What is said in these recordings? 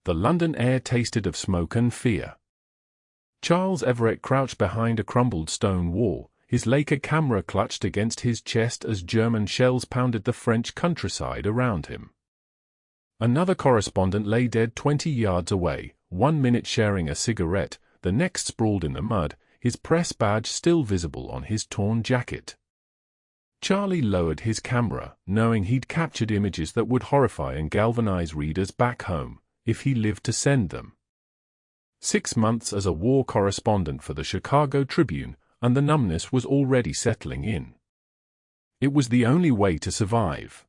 The London air tasted of smoke and fear. Charles Everett crouched behind a crumbled stone wall, his Leica camera clutched against his chest as German shells pounded the French countryside around him. Another correspondent lay dead 20 yards away, 1 minute sharing a cigarette, the next sprawled in the mud, his press badge still visible on his torn jacket. Charlie lowered his camera, knowing he'd captured images that would horrify and galvanize readers back home, if he lived to send them. 6 months as a war correspondent for the Chicago Tribune, and the numbness was already settling in. It was the only way to survive.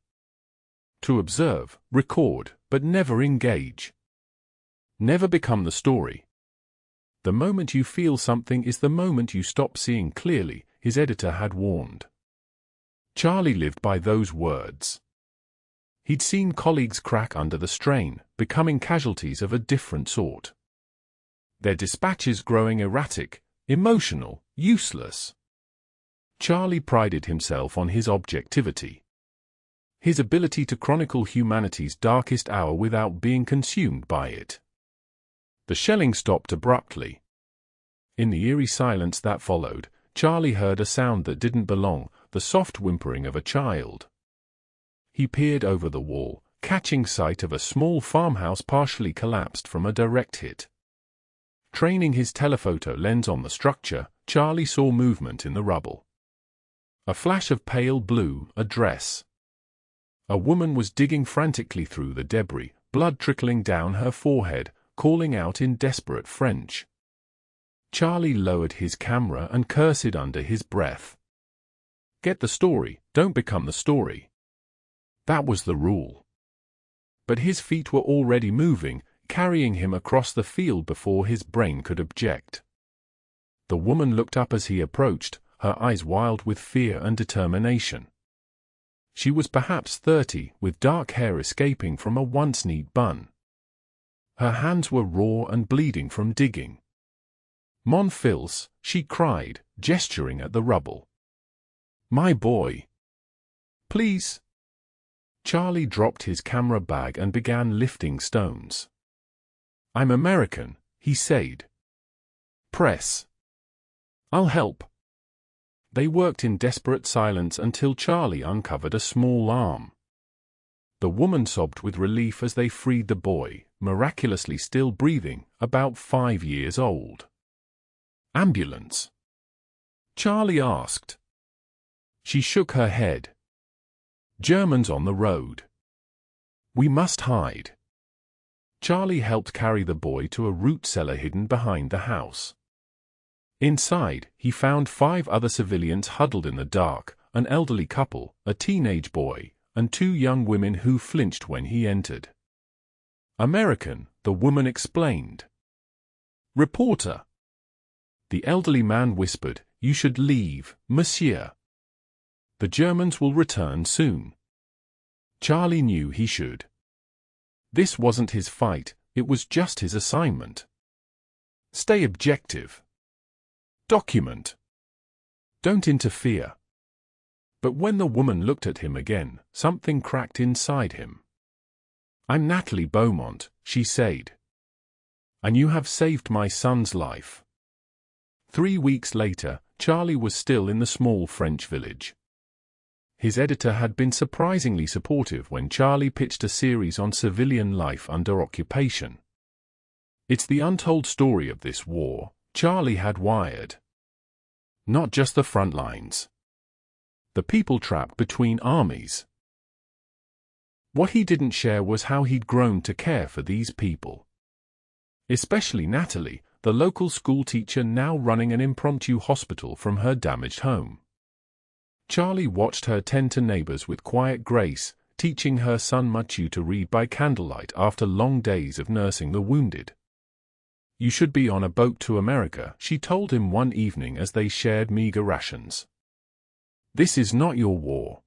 To observe, record, but never engage. Never become the story. The moment you feel something is the moment you stop seeing clearly, his editor had warned. Charlie lived by those words. He'd seen colleagues crack under the strain, becoming casualties of a different sort. Their dispatches growing erratic, emotional, useless. Charlie prided himself on his objectivity. His ability to chronicle humanity's darkest hour without being consumed by it. The shelling stopped abruptly. In the eerie silence that followed, Charlie heard a sound that didn't belong, the soft whimpering of a child. He peered over the wall, catching sight of a small farmhouse partially collapsed from a direct hit. Training his telephoto lens on the structure, Charlie saw movement in the rubble. A flash of pale blue, a dress. A woman was digging frantically through the debris, blood trickling down her forehead, calling out in desperate French. Charlie lowered his camera and cursed under his breath. Get the story, don't become the story. That was the rule. But his feet were already moving, carrying him across the field before his brain could object. The woman looked up as he approached, her eyes wild with fear and determination. She was perhaps 30, with dark hair escaping from a once neat bun. Her hands were raw and bleeding from digging. Mon fils, she cried, gesturing at the rubble. My boy. Please. Charlie dropped his camera bag and began lifting stones. I'm American, he said. Press. I'll help. They worked in desperate silence until Charlie uncovered a small arm. The woman sobbed with relief as they freed the boy, miraculously still breathing, about 5 years old. Ambulance? Charlie asked. She shook her head. Germans on the road. We must hide. Charlie helped carry the boy to a root cellar hidden behind the house. Inside, he found 5 other civilians huddled in the dark, an elderly couple, a teenage boy, and 2 young women who flinched when he entered. American, the woman explained. Reporter. The elderly man whispered, You should leave, monsieur. The Germans will return soon. Charlie knew he should. This wasn't his fight, it was just his assignment. Stay objective. Document. Don't interfere. But when the woman looked at him again, something cracked inside him. I'm Natalie Beaumont, she said. And you have saved my son's life. 3 weeks later, Charlie was still in the small French village. His editor had been surprisingly supportive when Charlie pitched a series on civilian life under occupation. It's the untold story of this war, Charlie had wired. Not just the front lines. The people trapped between armies. What he didn't share was how he'd grown to care for these people. Especially Natalie, the local schoolteacher now running an impromptu hospital from her damaged home. Charlie watched her tend to neighbors with quiet grace, teaching her son Mathieu to read by candlelight after long days of nursing the wounded. You should be on a boat to America, she told him one evening as they shared meager rations. This is not your war.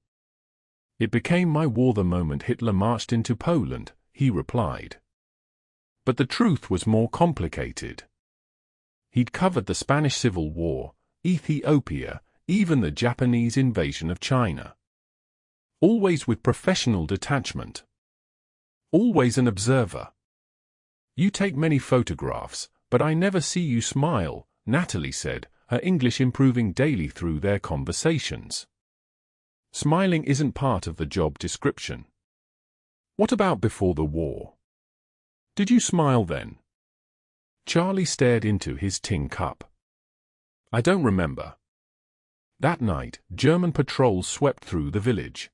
It became my war the moment Hitler marched into Poland, he replied. But the truth was more complicated. He'd covered the Spanish Civil War, Ethiopia, even the Japanese invasion of China. Always with professional detachment. Always an observer. You take many photographs, but I never see you smile, Natalie said, her English improving daily through their conversations. Smiling isn't part of the job description. What about before the war? Did you smile then? Charlie stared into his tin cup. I don't remember. That night, German patrols swept through the village.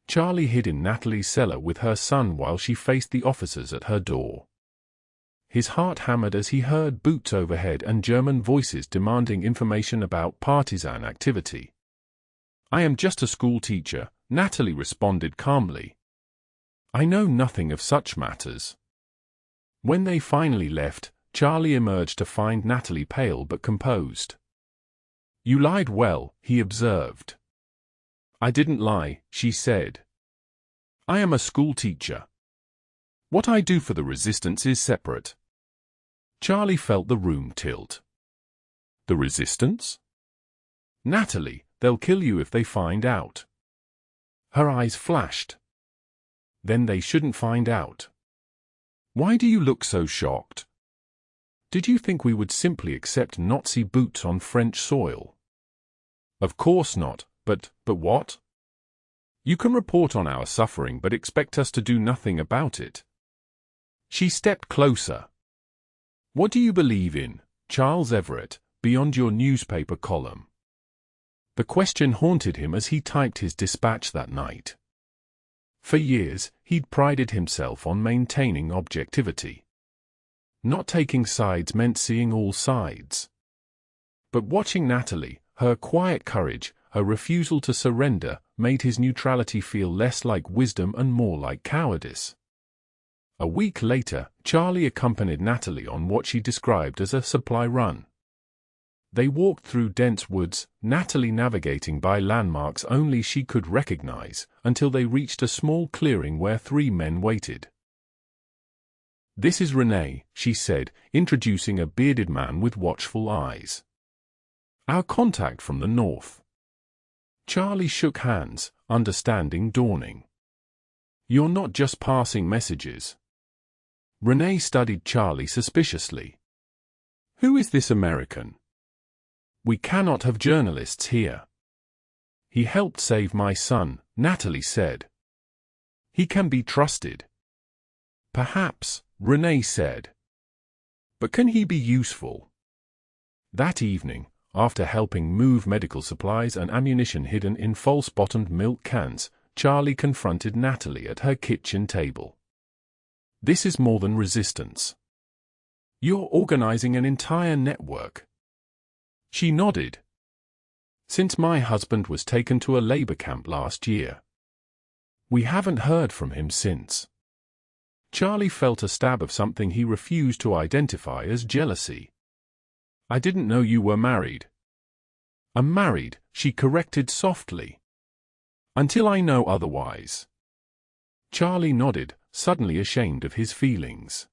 Charlie hid in Natalie's cellar with her son while she faced the officers at her door. His heart hammered as he heard boots overhead and German voices demanding information about partisan activity. I am just a school teacher, Natalie responded calmly. I know nothing of such matters. When they finally left, Charlie emerged to find Natalie pale but composed. You lied well, he observed. I didn't lie, she said. I am a school teacher. What I do for the resistance is separate. Charlie felt the room tilt. The resistance? Natalie, they'll kill you if they find out. Her eyes flashed. Then they shouldn't find out. Why do you look so shocked? Did you think we would simply accept Nazi boots on French soil? Of course not, but what? You can report on our suffering but expect us to do nothing about it. She stepped closer. What do you believe in, Charles Everett, beyond your newspaper column? The question haunted him as he typed his dispatch that night. For years, he'd prided himself on maintaining objectivity. Not taking sides meant seeing all sides. But watching Natalie, her quiet courage, her refusal to surrender, made his neutrality feel less like wisdom and more like cowardice. A week later, Charlie accompanied Natalie on what she described as a supply run. They walked through dense woods, Natalie navigating by landmarks only she could recognize, until they reached a small clearing where 3 men waited. This is René, she said, introducing a bearded man with watchful eyes. Our contact from the north. Charlie shook hands, understanding dawning. You're not just passing messages. René studied Charlie suspiciously. Who is this American? We cannot have journalists here. He helped save my son, Natalie said. He can be trusted. Perhaps, René said. But can he be useful? That evening, after helping move medical supplies and ammunition hidden in false-bottomed milk cans, Charlie confronted Natalie at her kitchen table. This is more than resistance. You're organizing an entire network. She nodded. Since my husband was taken to a labor camp last year. We haven't heard from him since. Charlie felt a stab of something he refused to identify as jealousy. I didn't know you were married. I'm married, she corrected softly. Until I know otherwise. Charlie nodded, suddenly ashamed of his feelings.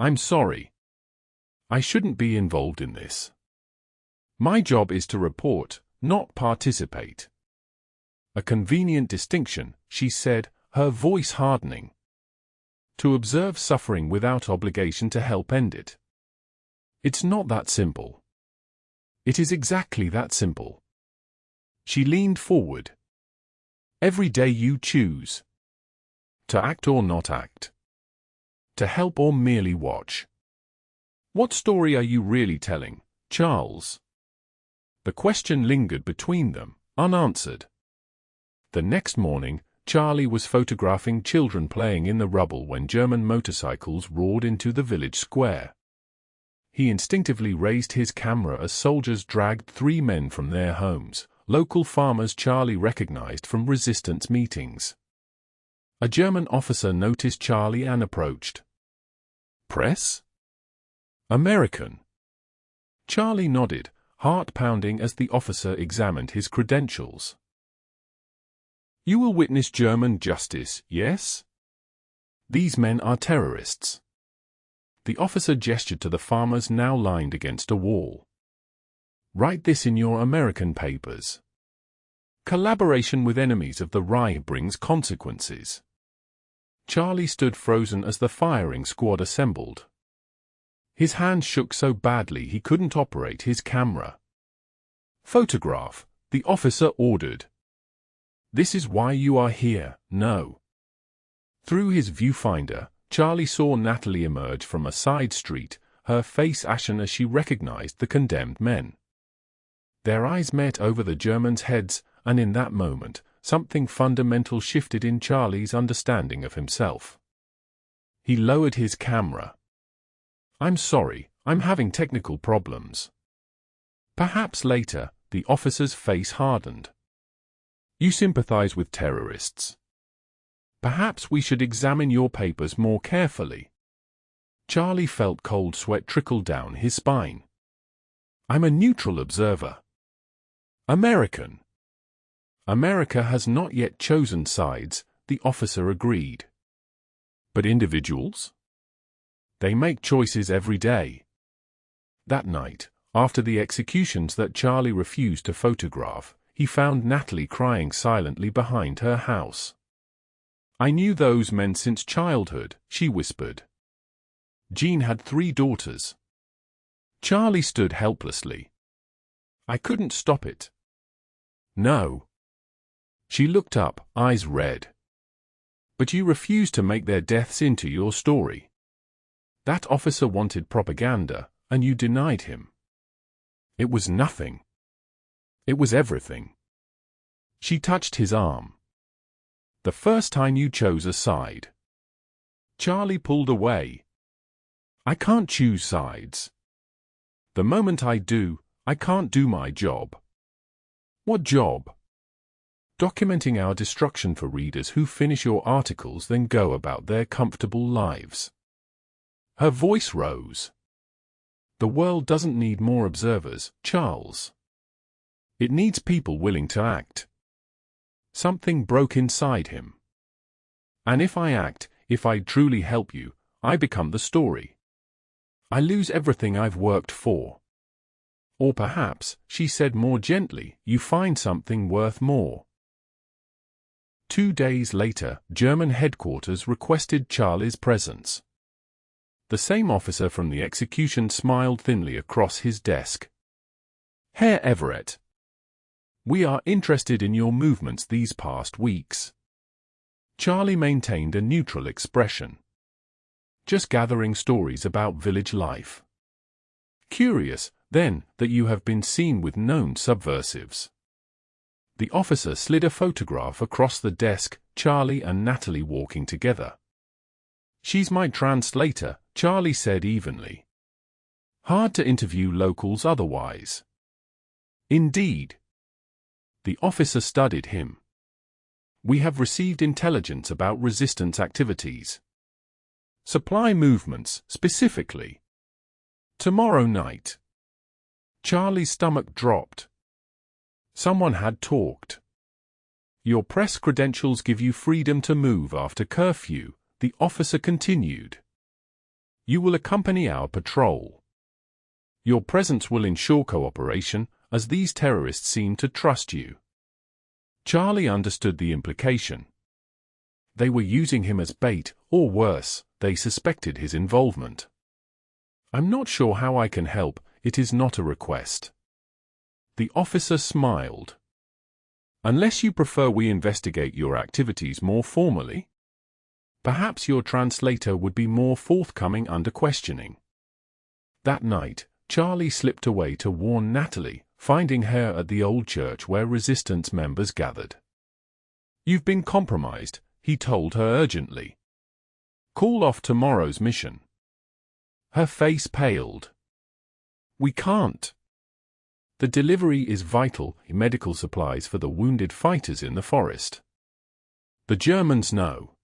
I'm sorry. I shouldn't be involved in this. My job is to report, not participate. A convenient distinction, she said, her voice hardening. To observe suffering without obligation to help end it. It's not that simple. It is exactly that simple. She leaned forward. Every day you choose. To act or not act. To help or merely watch. What story are you really telling, Charles? The question lingered between them, unanswered. The next morning, Charlie was photographing children playing in the rubble when German motorcycles roared into the village square. He instinctively raised his camera as soldiers dragged 3 men from their homes, local farmers Charlie recognized from resistance meetings. A German officer noticed Charlie and approached. Press? American. Charlie nodded, heart pounding as the officer examined his credentials. You will witness German justice, yes? These men are terrorists. The officer gestured to the farmers now lined against a wall. Write this in your American papers. Collaboration with enemies of the WWII brings consequences. Charlie stood frozen as the firing squad assembled. His hands shook so badly he couldn't operate his camera. "Photograph," the officer ordered. "This is why you are here, no." Through his viewfinder, Charlie saw Natalie emerge from a side street, her face ashen as she recognized the condemned men. Their eyes met over the Germans' heads, and in that moment, something fundamental shifted in Charlie's understanding of himself. He lowered his camera. "I'm sorry, I'm having technical problems." Perhaps later, the officer's face hardened. "You sympathize with terrorists. Perhaps we should examine your papers more carefully." Charlie felt cold sweat trickle down his spine. "I'm a neutral observer. American." "America has not yet chosen sides," the officer agreed. "But individuals? They make choices every day." That night, after the executions that Charlie refused to photograph, he found Natalie crying silently behind her house. "I knew those men since childhood," she whispered. Jean had 3 daughters. Charlie stood helplessly. "I couldn't stop it." "No." She looked up, eyes red. "But you refused to make their deaths into your story. That officer wanted propaganda, and you denied him." "It was nothing. It was everything." She touched his arm. "The first time you chose a side." Charlie pulled away. "I can't choose sides. The moment I do, I can't do my job." "What job?" "Documenting our destruction for readers who finish your articles then go about their comfortable lives." Her voice rose. "The world doesn't need more observers, Charles. It needs people willing to act." Something broke inside him. "And if I act, if I truly help you, I become the story. I lose everything I've worked for." "Or perhaps," she said more gently, "you find something worth more." 2 days later, German headquarters requested Charlie's presence. The same officer from the execution smiled thinly across his desk. "Herr Everett, we are interested in your movements these past weeks." Charlie maintained a neutral expression. "Just gathering stories about village life." "Curious, then, that you have been seen with known subversives." The officer slid a photograph across the desk, Charlie and Natalie walking together. "She's my translator," Charlie said evenly. "Hard to interview locals otherwise." "Indeed." The officer studied him. "We have received intelligence about resistance activities. Supply movements, specifically. Tomorrow night." Charlie's stomach dropped. Someone had talked. "Your press credentials give you freedom to move after curfew," the officer continued. "You will accompany our patrol. Your presence will ensure cooperation, as these terrorists seem to trust you." Charlie understood the implication. They were using him as bait, or worse, they suspected his involvement. "I'm not sure how I can help, it is not a request." The officer smiled. "Unless you prefer we investigate your activities more formally? Perhaps your translator would be more forthcoming under questioning." That night, Charlie slipped away to warn Natalie, finding her at the old church where resistance members gathered. "You've been compromised," he told her urgently. "Call off tomorrow's mission." Her face paled. "We can't. The delivery is vital, medical supplies for the wounded fighters in the forest. The Germans know.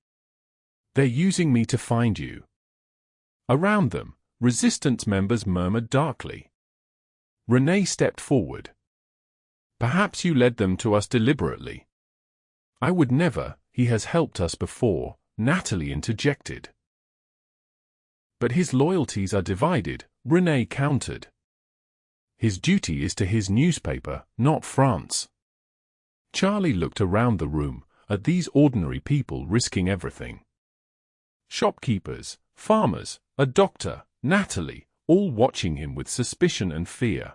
They're using me to find you." Around them, resistance members murmured darkly. Renee stepped forward. "Perhaps you led them to us deliberately." "I would never, he has helped us before," Natalie interjected. "But his loyalties are divided," Renee countered. "His duty is to his newspaper, not France." Charlie looked around the room, at these ordinary people risking everything. Shopkeepers, farmers, a doctor, Natalie, all watching him with suspicion and fear.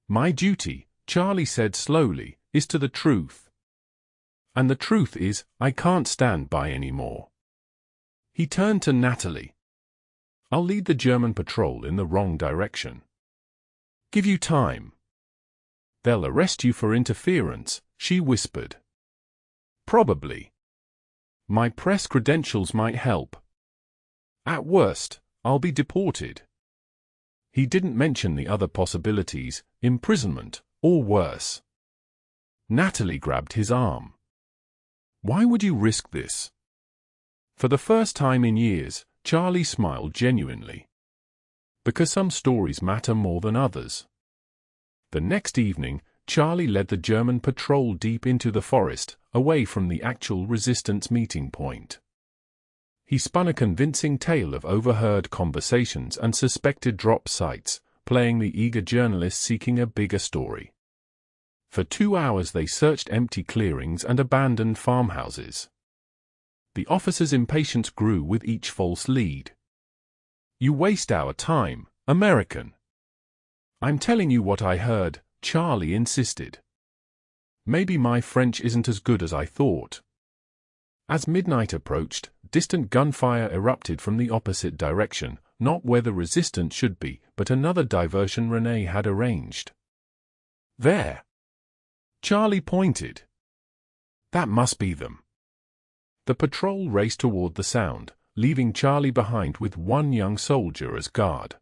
My duty, Charlie said slowly, is to the truth. And the truth is, I can't stand by anymore. He turned to Natalie. I'll lead the German patrol in the wrong direction. Give you time. They'll arrest you for interference, she whispered. Probably. My press credentials might help. At worst, I'll be deported. He didn't mention the other possibilities, imprisonment, or worse. Natalie grabbed his arm. Why would you risk this? For the first time in years, Charlie smiled genuinely. Because some stories matter more than others. The next evening, Charlie led the German patrol deep into the forest, away from the actual resistance meeting point. He spun a convincing tale of overheard conversations and suspected drop sites, playing the eager journalist seeking a bigger story. For 2 hours they searched empty clearings and abandoned farmhouses. The officer's impatience grew with each false lead. You waste our time, American. I'm telling you what I heard, Charlie insisted. Maybe my French isn't as good as I thought. As midnight approached, distant gunfire erupted from the opposite direction, not where the resistance should be, but another diversion René had arranged. There. Charlie pointed. That must be them. The patrol raced toward the sound, leaving Charlie behind with one young soldier as guard.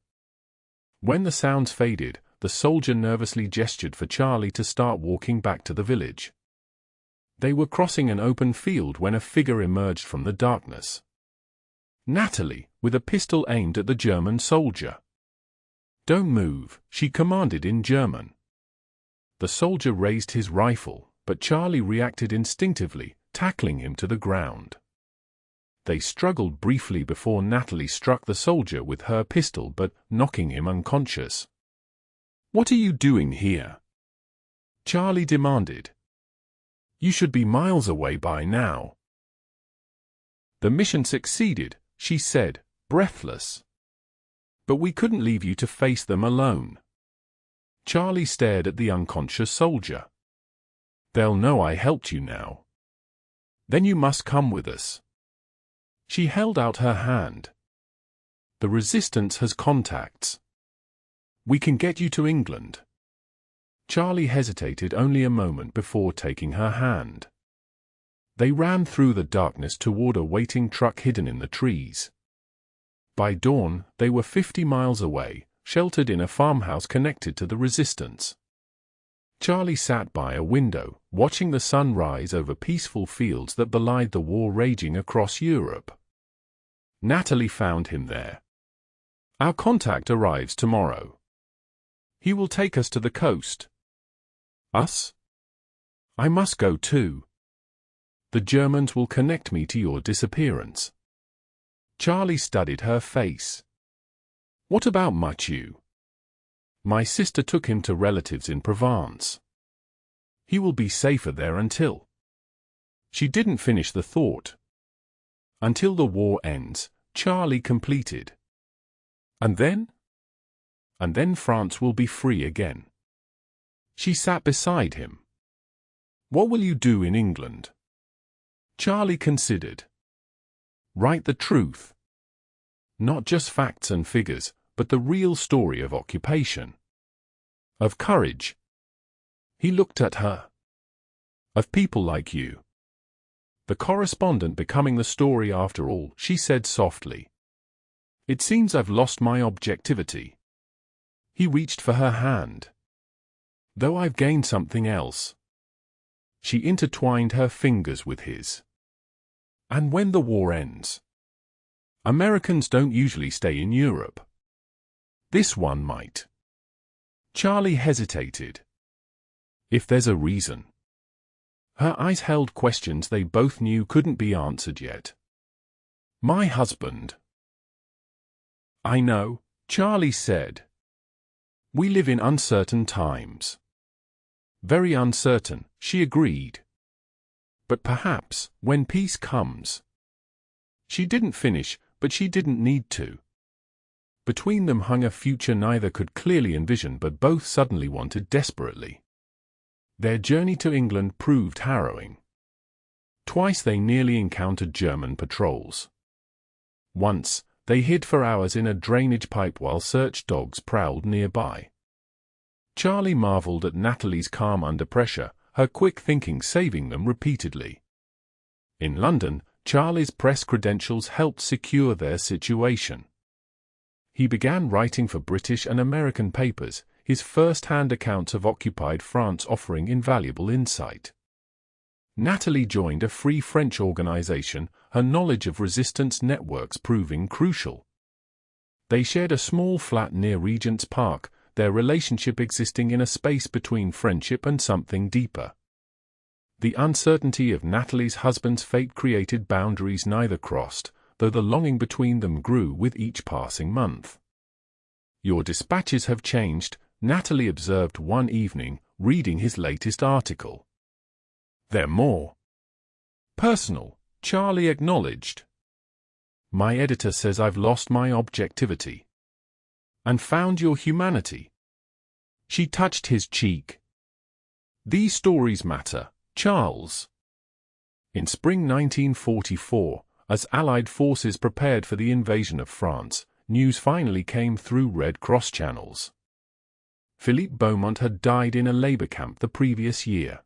When the sounds faded, the soldier nervously gestured for Charlie to start walking back to the village. They were crossing an open field when a figure emerged from the darkness. Natalie, with a pistol aimed at the German soldier. Don't move, she commanded in German. The soldier raised his rifle, but Charlie reacted instinctively, tackling him to the ground. They struggled briefly before Natalie struck the soldier with her pistol but knocking him unconscious. What are you doing here? Charlie demanded. You should be miles away by now. The mission succeeded, she said, breathless. But we couldn't leave you to face them alone. Charlie stared at the unconscious soldier. They'll know I helped you now. Then you must come with us. She held out her hand. The resistance has contacts. We can get you to England. Charlie hesitated only a moment before taking her hand. They ran through the darkness toward a waiting truck hidden in the trees. By dawn, they were 50 miles away, sheltered in a farmhouse connected to the resistance. Charlie sat by a window, watching the sun rise over peaceful fields that belied the war raging across Europe. Natalie found him there. Our contact arrives tomorrow. He will take us to the coast. Us? I must go too. The Germans will connect me to your disappearance. Charlie studied her face. What about Mathieu? My sister took him to relatives in Provence. He will be safer there until... She didn't finish the thought. Until the war ends, Charlie completed. And then? And then France will be free again. She sat beside him. What will you do in England? Charlie considered. Write the truth. Not just facts and figures, but the real story of occupation. Of courage. He looked at her. Of people like you. The correspondent becoming the story after all, she said softly. It seems I've lost my objectivity. He reached for her hand. Though I've gained something else. She intertwined her fingers with his. And when the war ends? Americans don't usually stay in Europe. This one might. Charlie hesitated. If there's a reason. Her eyes held questions they both knew couldn't be answered yet. My husband. I know, Charlie said. We live in uncertain times. Very uncertain, she agreed. But perhaps, when peace comes. She didn't finish, but she didn't need to. Between them hung a future neither could clearly envision but both suddenly wanted desperately. Their journey to England proved harrowing. Twice they nearly encountered German patrols. Once, they hid for hours in a drainage pipe while search dogs prowled nearby. Charlie marveled at Natalie's calm under pressure, her quick thinking saving them repeatedly. In London, Charlie's press credentials helped secure their situation. He began writing for British and American papers, his first-hand accounts of occupied France offering invaluable insight. Natalie joined a Free French organization, her knowledge of resistance networks proving crucial. They shared a small flat near Regent's Park, their relationship existing in a space between friendship and something deeper. The uncertainty of Natalie's husband's fate created boundaries neither crossed, though the longing between them grew with each passing month. "Your dispatches have changed," Natalie observed one evening, reading his latest article. "They're more personal," Charlie acknowledged. "My editor says I've lost my objectivity and found your humanity." She touched his cheek. "These stories matter, Charles." In spring 1944, as Allied forces prepared for the invasion of France, news finally came through Red Cross channels. Philippe Beaumont had died in a labor camp the previous year.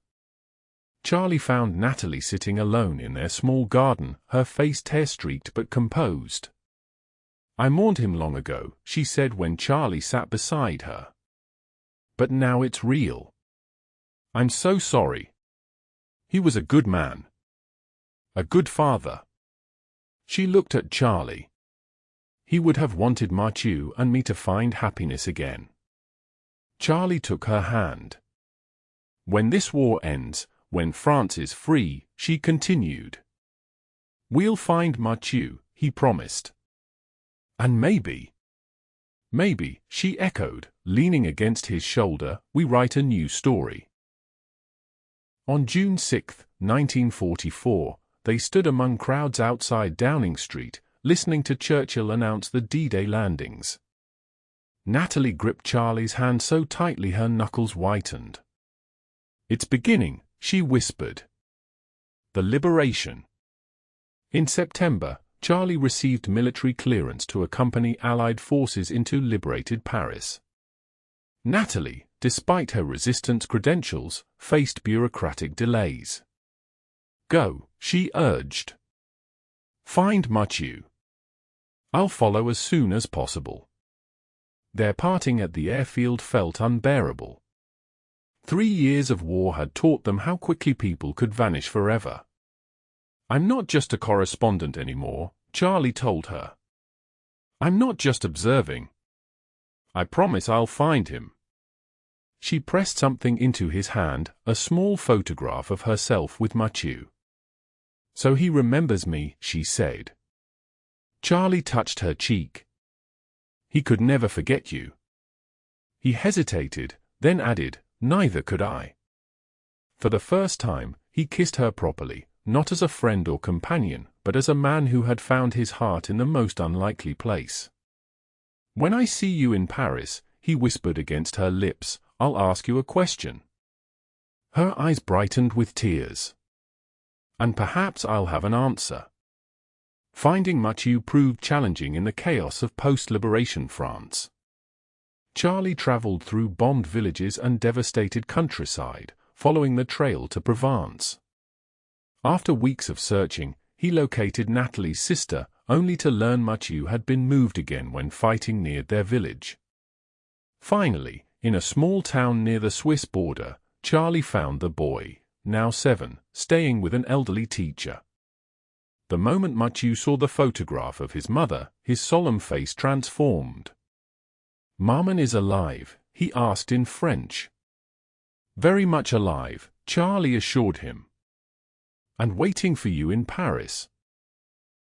Charlie found Natalie sitting alone in their small garden, her face tear-streaked but composed. "I mourned him long ago," she said when Charlie sat beside her. "But now it's real. I'm so sorry. He was a good man. A good father." She looked at Charlie. "He would have wanted Mathieu and me to find happiness again." Charlie took her hand. "When this war ends, when France is free," she continued, "we'll find Mathieu," he promised. "And maybe," she echoed, leaning against his shoulder, "we write a new story." On June 6, 1944, they stood among crowds outside Downing Street, listening to Churchill announce the D-Day landings. Natalie gripped Charlie's hand so tightly her knuckles whitened. "It's beginning," she whispered. "The liberation." In September, Charlie received military clearance to accompany Allied forces into liberated Paris. Natalie, despite her resistance credentials, faced bureaucratic delays. "Go," she urged. "Find Mathieu. I'll follow as soon as possible." Their parting at the airfield felt unbearable. 3 years of war had taught them how quickly people could vanish forever. "I'm not just a correspondent anymore," Charlie told her. "I'm not just observing. I promise I'll find him." She pressed something into his hand, a small photograph of herself with Mathieu. "So he remembers me," she said. Charlie touched her cheek. "He could never forget you." He hesitated, then added, "Neither could I." For the first time, he kissed her properly, not as a friend or companion, but as a man who had found his heart in the most unlikely place. "When I see you in Paris," he whispered against her lips, "I'll ask you a question." Her eyes brightened with tears. "And perhaps I'll have an answer." Finding Mathieu proved challenging in the chaos of post-liberation France. Charlie traveled through bombed villages and devastated countryside, following the trail to Provence. After weeks of searching, he located Natalie's sister, only to learn Mathieu had been moved again when fighting neared their village. Finally, in a small town near the Swiss border, Charlie found the boy, now 7, staying with an elderly teacher. The moment Mathieu saw the photograph of his mother, his solemn face transformed. "Maman is alive?" he asked in French. "Very much alive," Charlie assured him. "And waiting for you in Paris."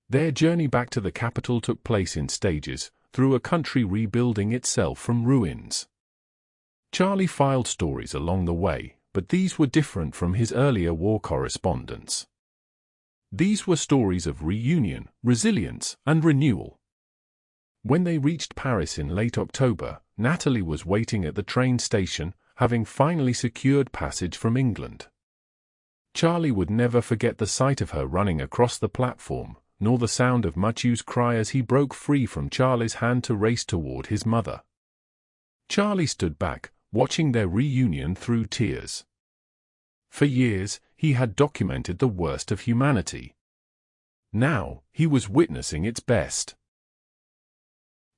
Their journey back to the capital took place in stages, through a country rebuilding itself from ruins. Charlie filed stories along the way, but these were different from his earlier war correspondence. These were stories of reunion, resilience, and renewal. When they reached Paris in late October, Natalie was waiting at the train station, having finally secured passage from England. Charlie would never forget the sight of her running across the platform, nor the sound of Matthew's cry as he broke free from Charlie's hand to race toward his mother. Charlie stood back, watching their reunion through tears. For years, he had documented the worst of humanity. Now, he was witnessing its best.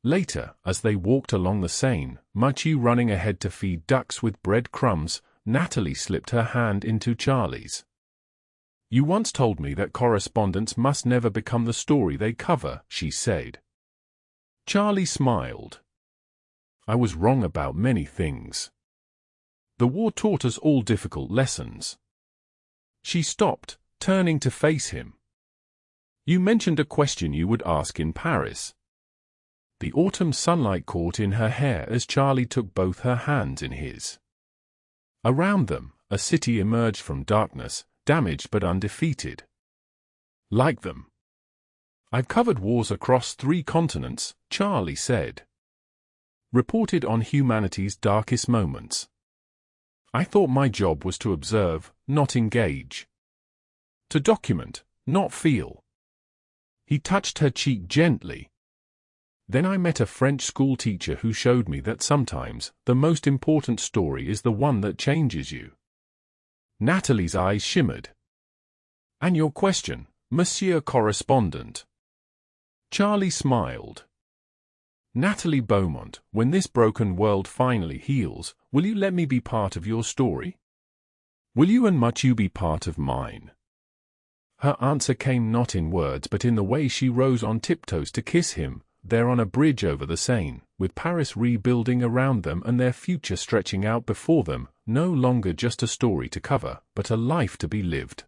Later, as they walked along the Seine, Matthew running ahead to feed ducks with bread crumbs, Natalie slipped her hand into Charlie's. "You once told me that correspondents must never become the story they cover," she said. Charlie smiled. "I was wrong about many things. The war taught us all difficult lessons." She stopped, turning to face him. "You mentioned a question you would ask in Paris." The autumn sunlight caught in her hair as Charlie took both her hands in his. Around them, a city emerged from darkness, damaged but undefeated. "Like them. I've covered wars across 3 continents," Charlie said. "Reported on humanity's darkest moments. I thought my job was to observe, not engage. To document, not feel." He touched her cheek gently. "Then I met a French schoolteacher who showed me that sometimes the most important story is the one that changes you." Natalie's eyes shimmered. "And your question, Monsieur Correspondent?" Charlie smiled. "Natalie Beaumont, when this broken world finally heals, will you let me be part of your story? Will you and Matthew be part of mine?" Her answer came not in words but in the way she rose on tiptoes to kiss him, there on a bridge over the Seine, with Paris rebuilding around them and their future stretching out before them, no longer just a story to cover, but a life to be lived.